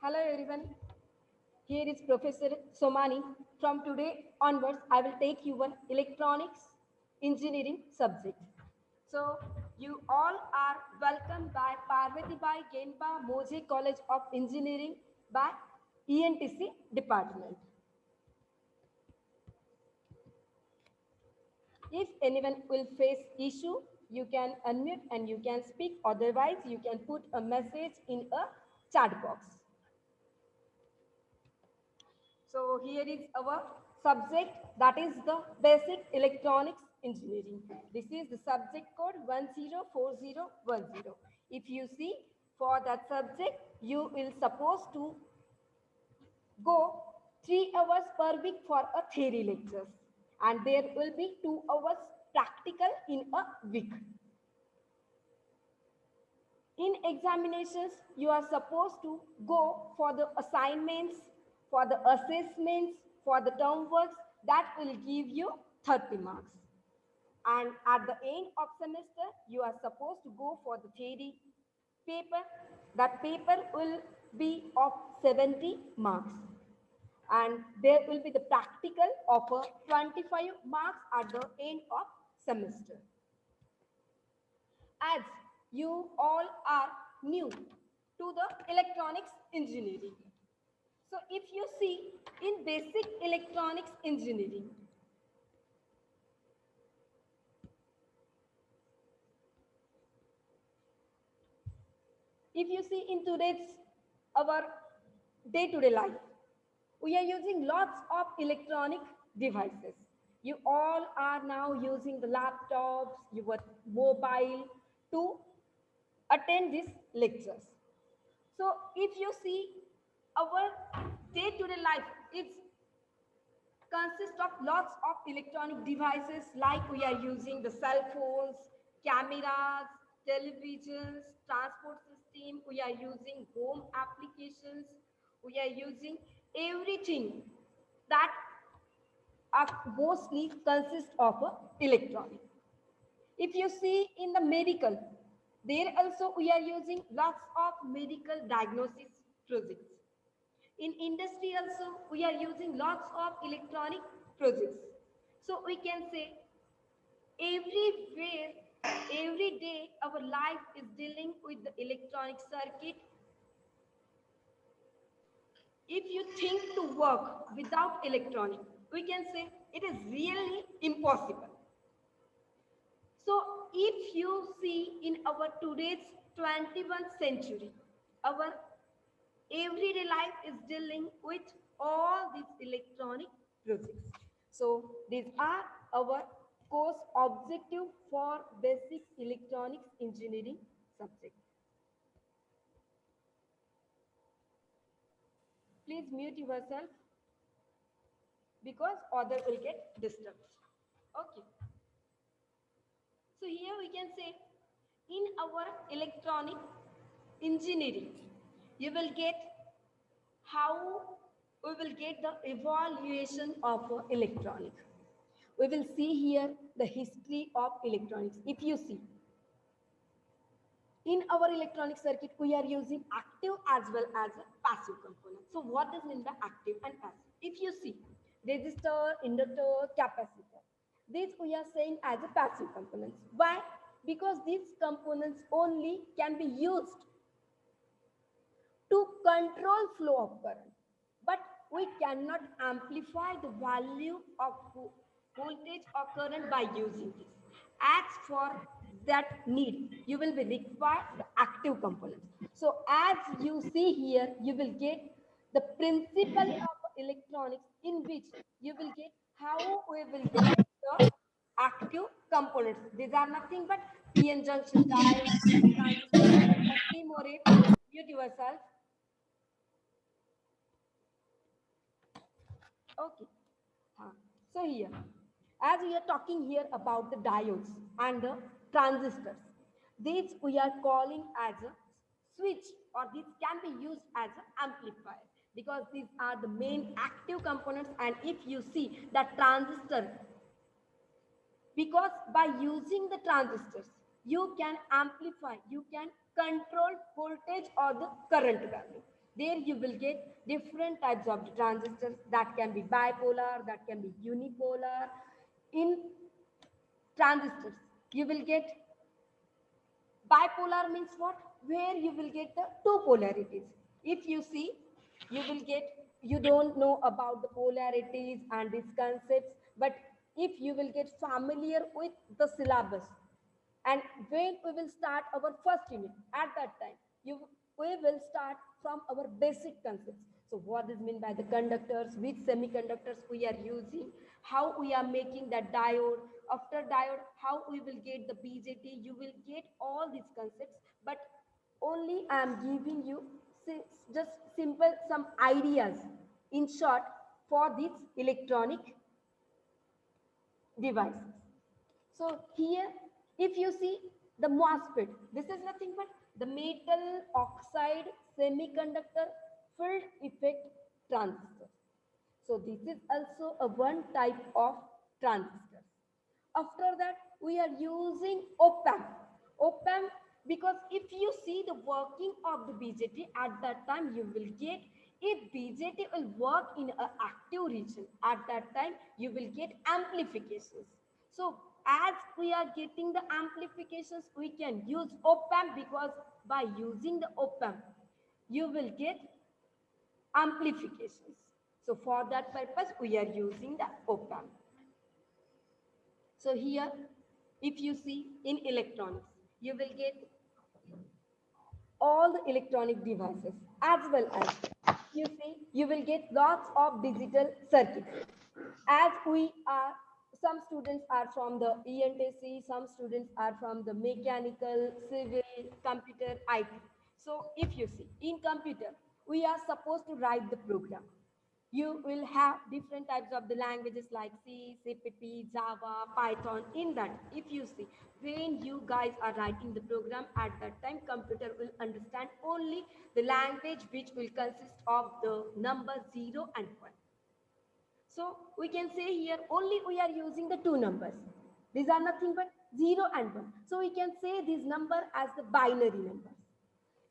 Hello everyone, here is Professor Somani. From today onwards, I will take your electronics engineering subject. So, you all are welcomed by Parvati Bai Genpa Moje College of Engineering by ENTC department. If anyone will face issue, you can unmute and you can speak. Otherwise, you can put a message in a chat box. So here is our subject, that is the basic electronics engineering. This is the subject code 104010. If you see for that subject, you will supposed to go 3 hours per week for a theory lectures and there will be 2 hours practical in a week. In examinations, you are supposed to go for the assignments, for the assessments, for the term works that will give you 30 marks. And at the end of semester, you are supposed to go for the theory paper. That paper will be of 70 marks. And there will be the practical of 25 marks at the end of semester. As you all are new to the electronics engineering. So if you see in basic electronics engineering, if you see in today's our day-to-day life, we are using lots of electronic devices. You all are now using the laptops, your mobile to attend these lectures. So if you see our day-to-day life, it's consists of lots of electronic devices like we are using the cell phones, cameras, televisions, transport system, we are using home applications, we are using everything that are mostly consist of electronic. If you see in the medical, there also we are using lots of medical diagnosis projects. In industry also, we are using lots of electronic projects. So we can say everywhere, every day, our life is dealing with the electronic circuit. If you think to work without electronic, we can say it is really impossible. So if you see in our today's 21st century, our everyday life is dealing with all these electronic projects. So these are our course objective for basic electronics engineering subject. Please mute yourself because other will get disturbed. Okay. So here we can say in our electronic engineering, you will get how we will get the evaluation of electronic. We will see here the history of electronics. If you see, in our electronic circuit, we are using active as well as a passive component. So what does mean by active and passive? If you see, resistor, inductor, capacitor, these we are saying as a passive components. Why? Because these components only can be used to control flow of current. But we cannot amplify the value of voltage or current by using this. As for that need, you will be required the active components. So as you see here, you will get the principle of electronics in which you will get how we will get the active components. These are nothing but PN junction diodes, transistors, CMOS. Mute yourself. Okay. So here, as we are talking here about the diodes and the transistors, these we are calling as a switch or these can be used as an amplifier because these are the main active components. And if you see that transistor, because by using the transistors, you can amplify, you can control voltage or the current value. There you will get different types of the transistors that can be bipolar, that can be unipolar. In transistors, you will get bipolar means what? Where you will get the two polarities. If you see, you will get, you don't know about the polarities and these concepts, but if you will get familiar with the syllabus, and when we will start our first unit, at that time, we will start from our basic concepts. So what is meant by the conductors, which semiconductors we are using, how we are making that diode, after diode, how we will get the BJT, you will get all these concepts, but only I am giving you just simple some ideas in short for these electronic devices. So here, if you see the MOSFET, this is nothing but the metal oxide semiconductor field effect transistor. So this is also a one type of transistor. After that, we are using op-amp. Op-amp, because if you see the working of the BJT, at that time you will get, if BJT will work in an active region, at that time you will get amplifications. So as we are getting the amplifications, we can use op-amp, because by using the op-amp, you will get amplifications. So for that purpose, we are using the op-amp. So here, if you see in electronics, you will get all the electronic devices, as well as you see, you will get lots of digital circuits. As we are, some students are from the ENTC, some students are from the mechanical, civil, computer, IT. So if you see in computer, we are supposed to write the program. You will have different types of the languages like C, C++, Java, Python. In that, if you see, when you guys are writing the program, at that time, computer will understand only the language which will consist of the number 0 and 1. So we can say here only we are using the two numbers. These are nothing but 0 and 1. So we can say this number as the binary numbers.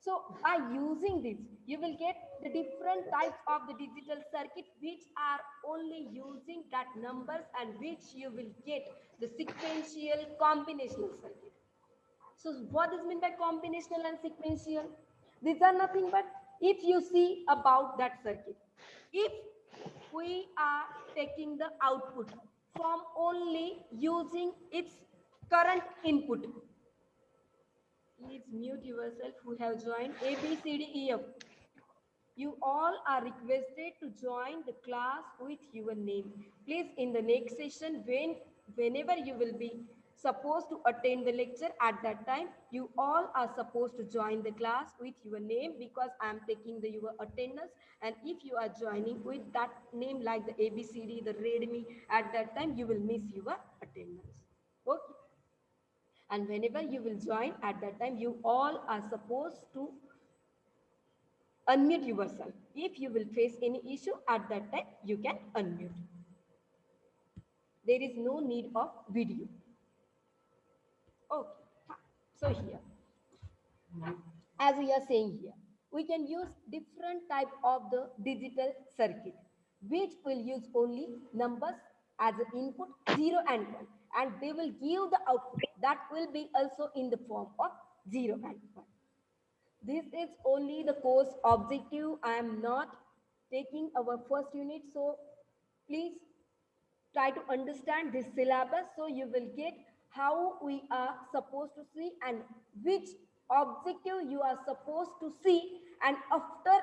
So by using this, you will get the different types of the digital circuit which are only using that numbers, and which you will get the sequential combinational circuit. So what is meant by combinational and sequential? These are nothing but, if you see about that circuit, if we are taking the output from only using its current input, please mute yourself who have joined A, B, C, D, E, F. You all are requested to join the class with your name. Please, in the next session, whenever you will be supposed to attend the lecture, at that time, you all are supposed to join the class with your name, because I am taking your attendance. And if you are joining with that name like the ABCD, the Redmi, at that time, you will miss your attendance. Okay. And whenever you will join, at that time, you all are supposed to unmute yourself. If you will face any issue, at that time, you can unmute. There is no need of video. Okay. So here, as we are saying here, we can use different type of the digital circuit, which will use only numbers as an input 0 and 1, and they will give the output that will be also in the form of 0 and 1. This is only the course objective. I am not taking our first unit, so please try to understand this syllabus, so you will get how we are supposed to see and which objective you are supposed to see, and after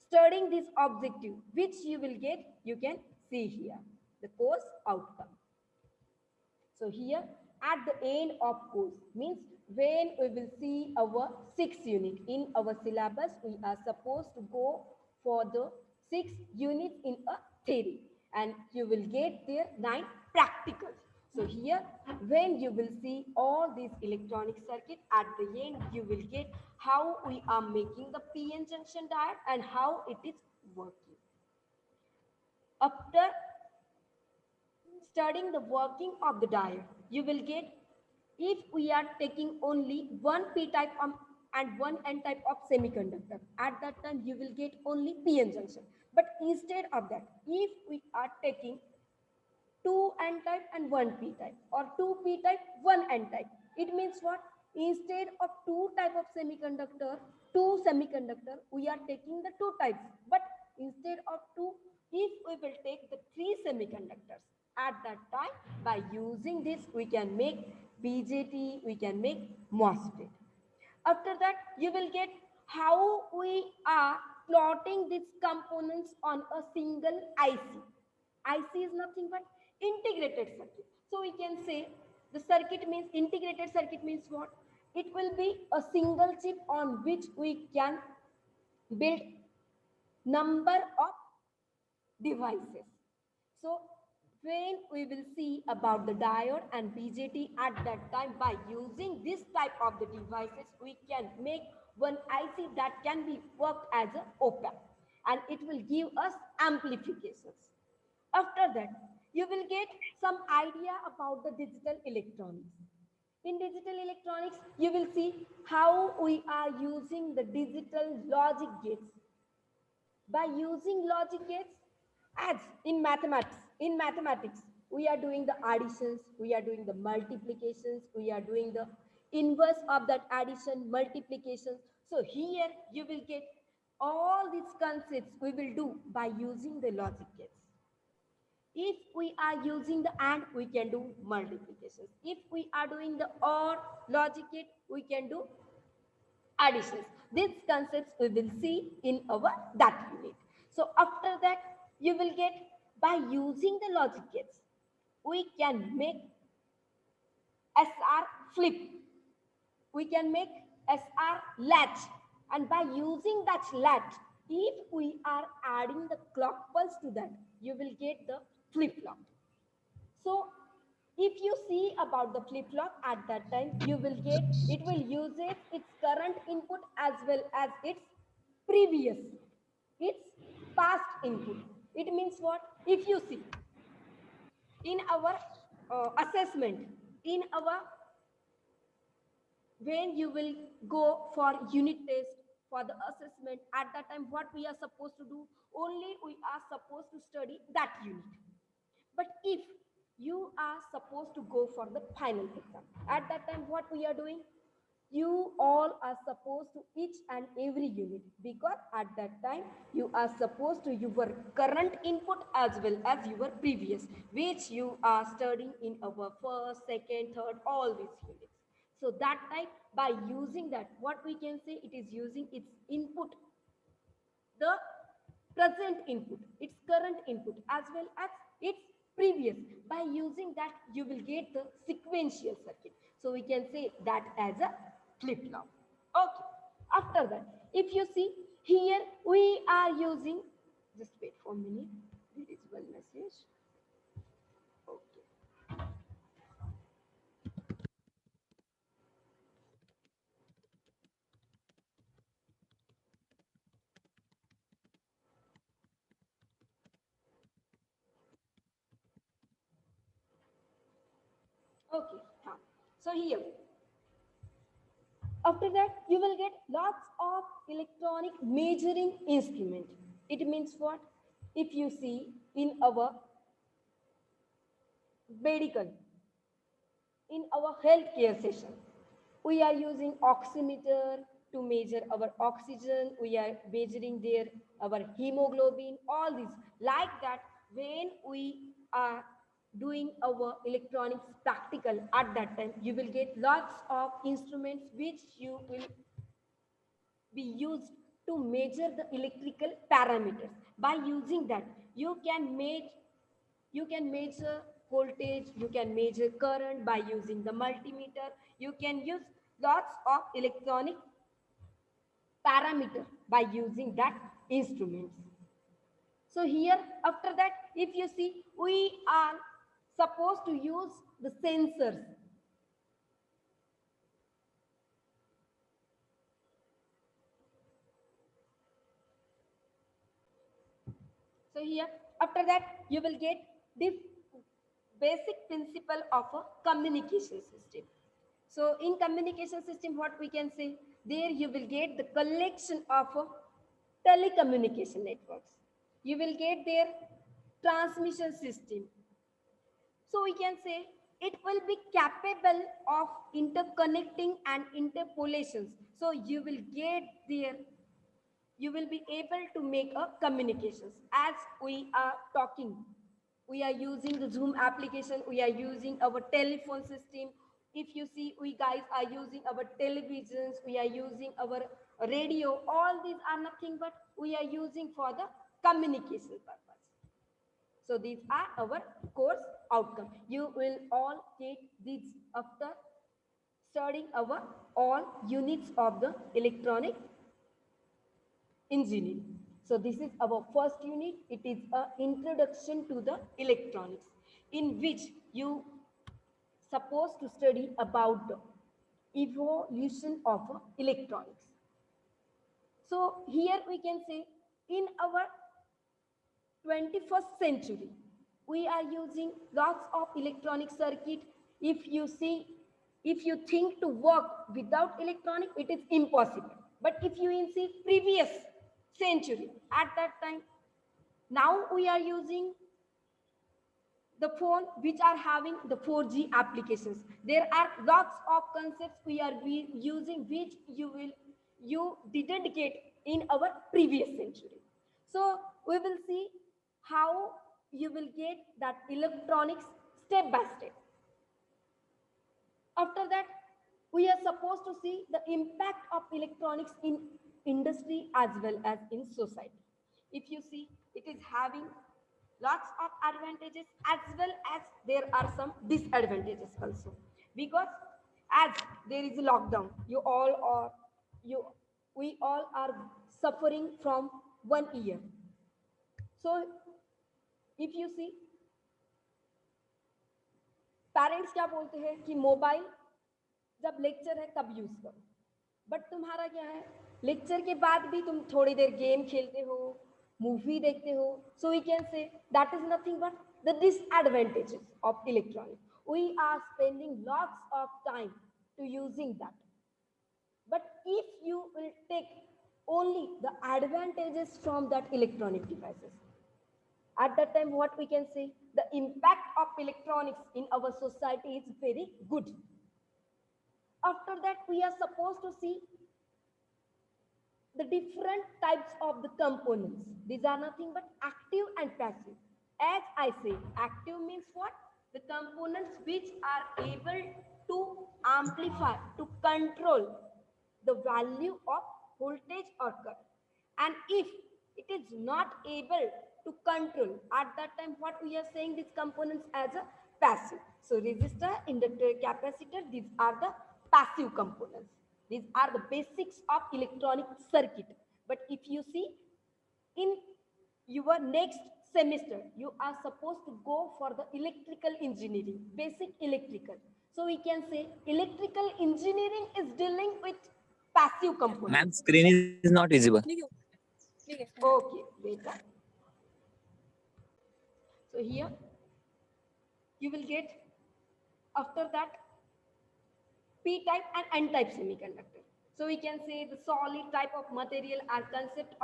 studying this objective which you will get, you can see here the course outcome. So here at the end of course means when we will see our 6th unit in our syllabus, we are supposed to go for the 6 units in a theory, and you will get there 9 practicals. So here when you will see all these electronic circuit, at the end you will get how we are making the PN junction diode and how it is working. After studying the working of the diode, you will get, if we are taking only one p type and one n type of semiconductor. At that time, you will get only p-n junction. But instead of that, if we are taking two n type and one p type, or two p type, one n type, it means what? Instead of two type of semiconductor, two semiconductor, we are taking the two types. But instead of two, if we will take the three semiconductors, at that time, by using this, we can make BJT, we can make MOSFET. After that, you will get how we are plotting these components on a single IC. IC is nothing but integrated circuit. So we can say the circuit means integrated circuit means what? It will be a single chip on which we can build number of devices. So when we will see about the diode and BJT, at that time, by using this type of the devices, we can make one IC that can be worked as a op-amp, and it will give us amplifications. After that, you will get some idea about the digital electronics. In digital electronics, you will see how we are using the digital logic gates. By using logic gates, as in mathematics, we are doing the additions, we are doing the multiplications, we are doing the inverse of that addition, multiplication. So here you will get all these concepts we will do by using the logic gates. If we are using the AND, we can do multiplications. If we are doing the OR logic gate, we can do additions. These concepts we will see in our that unit. So after that, you will get, by using the logic gates, we can make SR flip. We can make SR latch. And by using that latch, if we are adding the clock pulse to that, you will get the flip-flop. So if you see about the flip-flop, at that time, you will get, it will use its current input as well as its previous, its past input. It means what? If you see in our assessment, in our, when you will go for unit test, for the assessment, at that time, what we are supposed to do? Only we are supposed to study that unit. But if you are supposed to go for the final exam, at that time, what we are doing? You all are supposed to each and every unit, because at that time you are supposed to your current input as well as your previous, which you are studying in our first, second, third, all these units. So that time, by using that, what we can say, it is using its input, the present input, its current input as well as its previous. By using that, you will get the sequential circuit. So we can say that as a flip-flop. Okay. After that, if you see here, we are using, just wait for a minute, there is one message. Okay. Okay. So here, after that, you will get lots of electronic measuring instrument. It means what? If you see in our medical, in our healthcare session, we are using oximeter to measure our oxygen. We are measuring their our hemoglobin. All this like that. When we are doing our electronics practical, at that time, you will get lots of instruments which you will be used to measure the electrical parameters. By using that, you can measure voltage, you can measure current by using the multimeter. You can use lots of electronic parameter by using that instruments. So here, after that, if you see, we are supposed to use the sensors. So here, after that, you will get the basic principle of a communication system. So in communication system, what we can say? There you will get the collection of telecommunication networks. You will get their transmission system. So we can say it will be capable of interconnecting and interpolations. So you will get there, you will be able to make a communications. As we are talking, we are using the Zoom application, we are using our telephone system. If you see, we guys are using our televisions, we are using our radio. All these are nothing but we are using for the communication purpose. So these are our course outcome. You will all get these after studying our all units of the electronic engineering. So this is our first unit. It is a introduction to the electronics, in which you supposed to study about the evolution of electronics. So here we can say in our 21st century, we are using lots of electronic circuit. If you see, if you think to work without electronic, it is impossible. But if you see previous century, at that time, now we are using the phone which are having the 4G applications. There are lots of concepts we are using which you didn't get in our previous century. So we will see how you will get that electronics step by step. After that, we are supposed to see the impact of electronics in industry as well as in society. If you see, it is having lots of advantages as well as there are some disadvantages also. Because as there is a lockdown, you we all are suffering from 1 year. So if you see, parents क्या बोलते हैं कि mobile जब lecture है तब use करो, but तुम्हारा क्या है, लेक्चर के बाद भी तुम थोड़ी देर गेम खेलते हो, मूवी देखते हो. So we can say that is nothing but the disadvantages of electronic. We are spending lots of time to using that. But if you will take only the advantages from that electronic devices, at that time what we can say, the impact of electronics in our society is very good. After that, we are supposed to see the different types of the components. These are nothing but active and passive. As I say, active means what? The components which are able to amplify, to control the value of voltage or current. And if it is not able to control, at that time what we are saying, these components as a passive. So resistor, inductor, capacitor, these are the passive components. These are the basics of electronic circuit. But if you see, in your next semester, you are supposed to go for the electrical engineering, basic electrical. So we can say electrical engineering is dealing with passive components. Ma'am, screen is not visible. Okay, beta. So here you will get after that p-type and n-type semiconductor. So we can say the solid type of material consist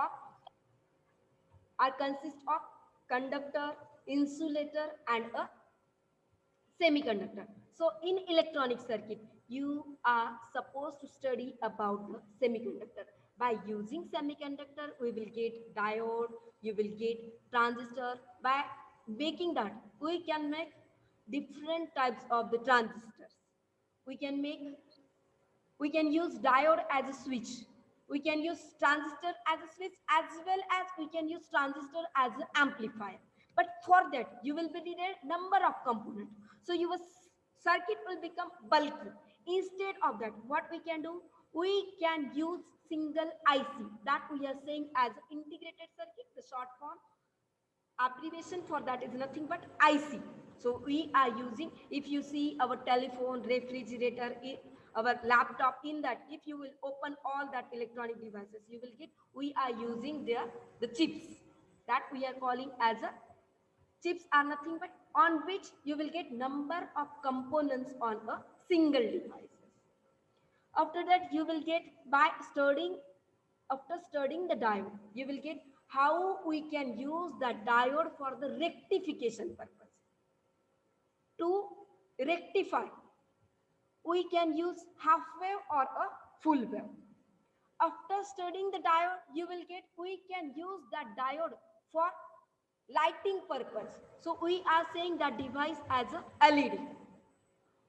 of conductor, insulator, and a semiconductor. So in electronic circuit, you are supposed to study about the semiconductor. By using semiconductor, we will get diode, you will get transistor. By making that, we can make different types of the transistors. We can use diode as a switch. We can use transistor as a switch, as well as we can use transistor as an amplifier. But for that, you will be needed number of components. So your circuit will become bulky. Instead of that, what we can do, we can use single IC. That we are saying as integrated circuit. The short form abbreviation for that is nothing but IC. So we are using, if you see our telephone, refrigerator, our laptop, in that if you will open all that electronic devices, you will get, we are using the chips that we are calling as a chips are nothing but on which you will get number of components on a single device. After that, you will get by studying, after studying the diode, you will get how we can use the diode for the rectification purpose. To rectify, we can use half wave or a full wave. After studying the diode, you will get we can use that diode for lighting purpose. So we are saying that device as a LED.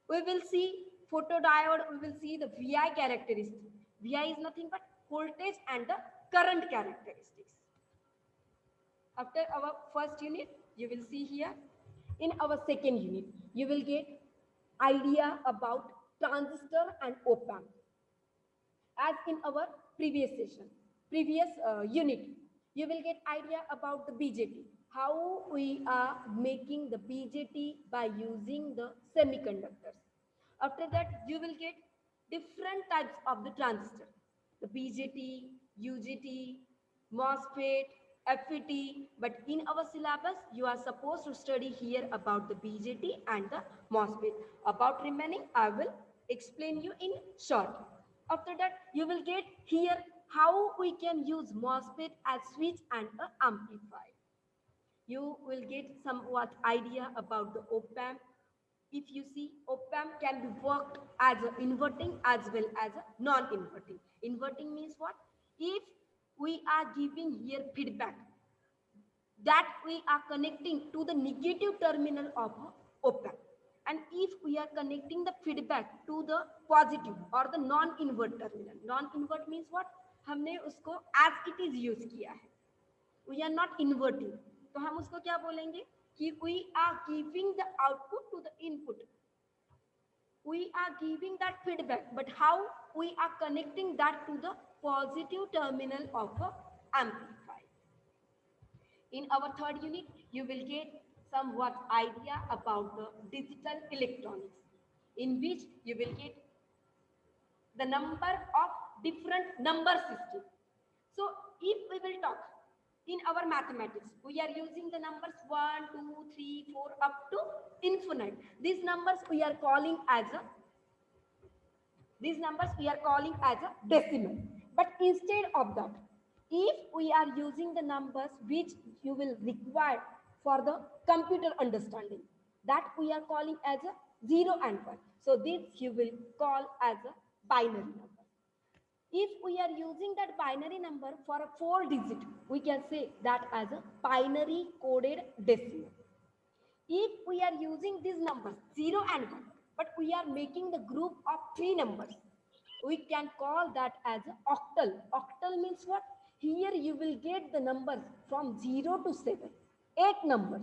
We will see photodiode, we will see the VI characteristics. VI is nothing but voltage and the current characteristics. After our first unit, you will see here. In our second unit, you will get idea about transistor and op-amp. As in our previous session, previous unit, you will get idea about the BJT, how we are making the BJT by using the semiconductors. After that, you will get different types of the transistor, the BJT, UJT, MOSFET, FET, but in our syllabus, you are supposed to study here about the BJT and the MOSFET. About remaining, I will explain you in short. After that, you will get here how we can use MOSFET as switch and a amplifier. You will get somewhat idea about the op-amp. If you see, op-amp can be worked as a inverting as well as a non-inverting. Inverting means what? If we are giving here feedback, that we are connecting to the negative terminal of op-amp. And if we are connecting the feedback to the positive or the non-invert terminal, non-invert means what? हमने उसको as it is use किया है, we are not inverting, तो हम उसको क्या बोलेंगे कि we are giving the output to the input, we are giving that feedback, but how we are connecting that to the positive terminal of a amplifier. In our third unit, you will get somewhat idea about the digital electronics, in which you will get the number of different number system. So if we will talk in our mathematics, we are using the numbers 1, 2, 3, 4 up to infinite. These numbers we are calling as a decimal. But instead of that, if we are using the numbers which you will require for the computer understanding, that we are calling as a 0 and 1. So this you will call as a binary number. If we are using that binary number for a 4-digit, we can say that as a binary coded decimal. If we are using these numbers 0 and 1, but we are making the group of 3 numbers, we can call that as an octal. Octal means what? Here you will get the numbers from 0 to 7, 8 numbers.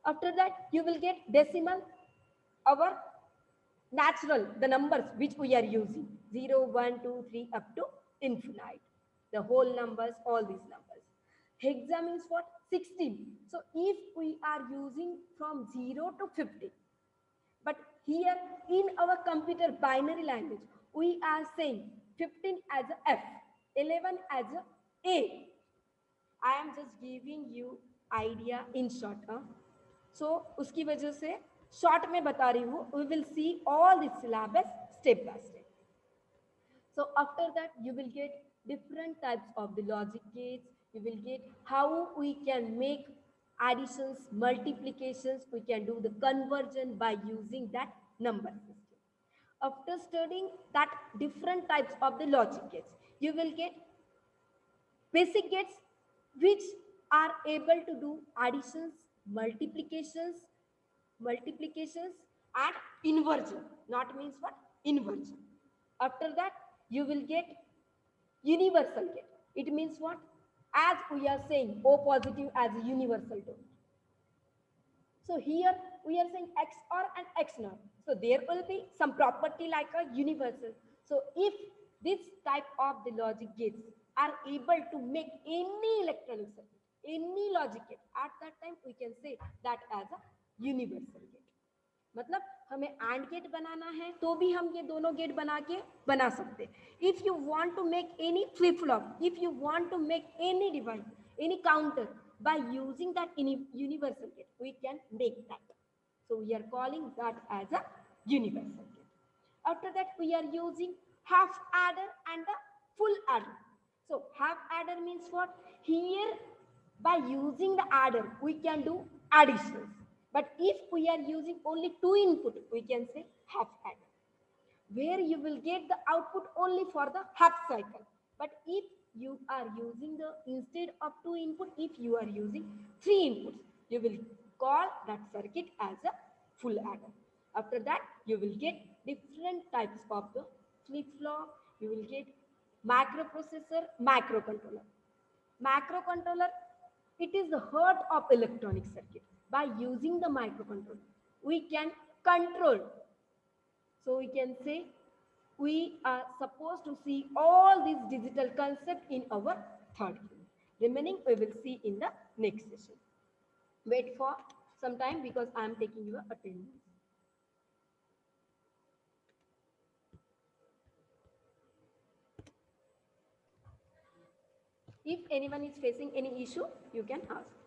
After that, you will get decimal, our natural, the numbers which we are using, 0, 1, 2, 3 up to infinite. The whole numbers, all these numbers. Hexa means what? 16. So if we are using from 0 to 50, but here in our computer binary language, we are saying 15 as a F, 11 as a A. I am just giving you idea in short. So उसकी वजह से short में बता रही हूँ. We will see all the syllabus step by step. So after that, you will get different types of the logic gates. You will get how we can make additions, multiplications. We can do the conversion by using that number system. After studying that different types of the logic gates, you will get basic gates which are able to do additions, multiplications, and inversion. Not means what? Inversion. After that, you will get universal gate. It means what? As we are saying O positive as a universal term. So here we are saying XOR and XNOR. So there will be some property like a universal. So if this type of the logic gates are able to make any electronic circuit, any logic gate, at that time we can say that as a universal gate. मतलब हमें AND gate बनाना है तो भी हम ये दोनों gate बना सकते हैं. If you want to make any flip flop, if you want to make any device, any counter by using that universal gate, we can make that. So we are calling that as a universal gate. After that, we are using half adder and the full adder. So half adder means what? Here, by using the adder, we can do additions. But if we are using only two input, we can say half adder, where you will get the output only for the half cycle. But if you are using the, instead of two input, if you are using three inputs, you will call that circuit as a full adder. After that, you will get different types of the flip flop. You will get microprocessor, microcontroller. Microcontroller, it is the heart of electronic circuit. By using the microcontroller, we can control. So we can say we are supposed to see all these digital concepts in our third unit. Remaining we will see in the next session. Wait for some time because I am taking your attendance. If anyone is facing any issue, you can ask.